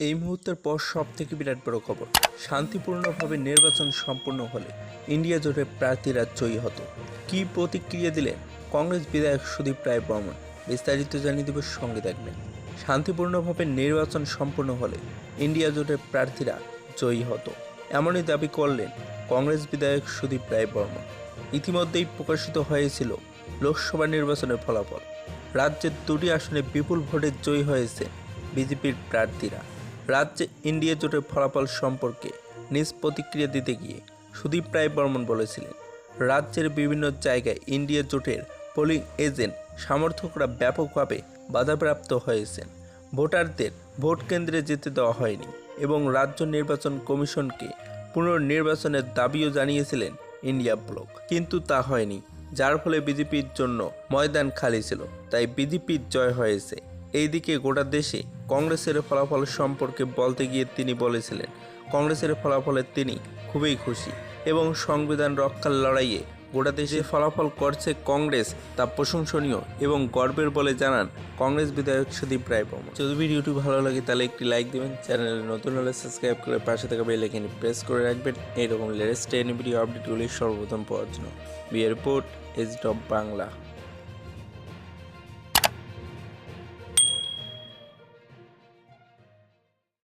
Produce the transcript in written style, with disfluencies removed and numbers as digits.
এই মুহূর্তের পর সবথেকে বিরাট বড় খবর, শান্তিপূর্ণভাবে নির্বাচন সম্পূর্ণ হলে ইন্ডিয়া জোটে প্রার্থীরা জয়ী হতো। কি প্রতিক্রিয়া দিলেন কংগ্রেস বিধায়ক সুদীপ রায় বর্মন? বিস্তারিত জানিয়ে দেব, সঙ্গে থাকবেন। শান্তিপূর্ণভাবে নির্বাচন সম্পূর্ণ হলে ইন্ডিয়া জোটের প্রার্থীরা জয়ী হতো, এমনই দাবি করলেন কংগ্রেস বিধায়ক সুদীপ রায় বর্মন। ইতিমধ্যেই প্রকাশিত হয়েছিল লোকসভা নির্বাচনের ফলাফল। রাজ্যের দুটি আসনে বিপুল ভোটে জয়ী হয়েছে বিজেপির প্রার্থীরা। রাজ্যে ইন্ডিয়া জোটের ফলাফল সম্পর্কে নিজ প্রতিক্রিয়া দিতে গিয়ে সুদীপ রায় বর্মন বলেছিলেন, রাজ্যের বিভিন্ন জায়গায় ইন্ডিয়া জোটের পোলিং এজেন্ট সমর্থকরা ব্যাপকভাবে বাধাপ্রাপ্ত হয়েছেন। ভোটারদের ভোট কেন্দ্রে যেতে দেওয়া হয়নি এবং রাজ্য নির্বাচন কমিশনকে পুনর্নির্বাচনের দাবিও জানিয়েছিলেন ইন্ডিয়া ব্লক, কিন্তু তা হয়নি, যার ফলে বিজেপির জন্য ময়দান খালি ছিল, তাই বিজেপির জয় হয়েছে। এইদিকে গোটা দেশে কংগ্রেসের ফলাফল সম্পর্কে বলতে গিয়ে তিনি বলেছিলেন, কংগ্রেসের ফলাফলে তিনি খুবই খুশি এবং সংবিধান রক্ষার লড়াইয়ে গোটা দেশে ফলাফল করছে কংগ্রেস, তা প্রশংসনীয় এবং গর্বের বলে জানান কংগ্রেস বিধায়ক সুদীপ রায় বর্মন। যদি ভিডিওটি ভালো লাগে তাহলে একটি লাইক দেবেন, চ্যানেলে নতুন হলে সাবস্ক্রাইব করে পাশে থাকা বেল আইকনে প্রেস করে রাখবেন এইরকম লেটেস্ট ভিডিও আপডেটগুলি সর্বপ্রথম পাওয়ার জন্য। বিয়ে রিপোর্ট, এজ টপ বাংলা।